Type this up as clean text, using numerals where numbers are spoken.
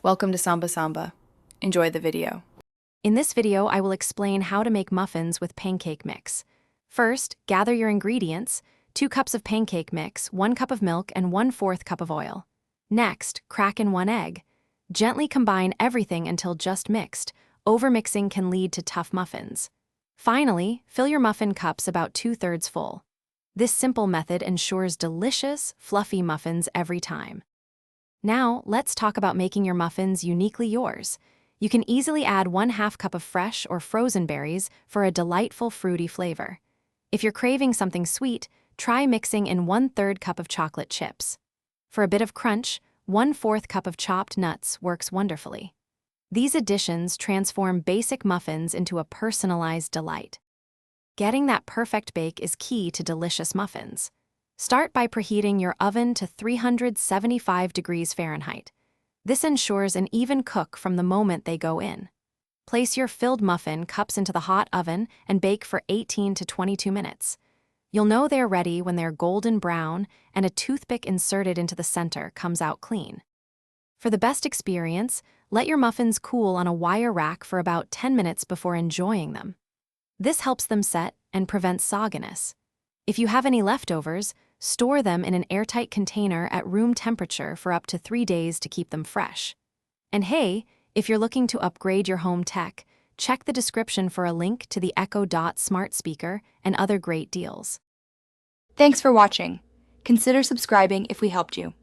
Welcome to Samba Samba. Enjoy the video. In this video, I will explain how to make muffins with pancake mix. First, gather your ingredients: 2 cups of pancake mix, 1 cup of milk, and 1/4 cup of oil. Next, crack in 1 egg. Gently combine everything until just mixed. Overmixing can lead to tough muffins. Finally, fill your muffin cups about 2/3 full. This simple method ensures delicious, fluffy muffins every time. Now, let's talk about making your muffins uniquely yours. You can easily add 1/2 cup of fresh or frozen berries for a delightful fruity flavor. If you're craving something sweet, try mixing in 1/3 cup of chocolate chips. For a bit of crunch, 1/4 cup of chopped nuts works wonderfully. These additions transform basic muffins into a personalized delight. Getting that perfect bake is key to delicious muffins. Start by preheating your oven to 375 degrees Fahrenheit. This ensures an even cook from the moment they go in. Place your filled muffin cups into the hot oven and bake for 18 to 22 minutes. You'll know they're ready when they're golden brown and a toothpick inserted into the center comes out clean. For the best experience, let your muffins cool on a wire rack for about 10 minutes before enjoying them. This helps them set and prevents sogginess. If you have any leftovers, store them in an airtight container at room temperature for up to 3 days to keep them fresh. And hey, if you're looking to upgrade your home tech, check the description for a link to the Echo Dot smart speaker and other great deals. Thanks for watching. Consider subscribing if we helped you.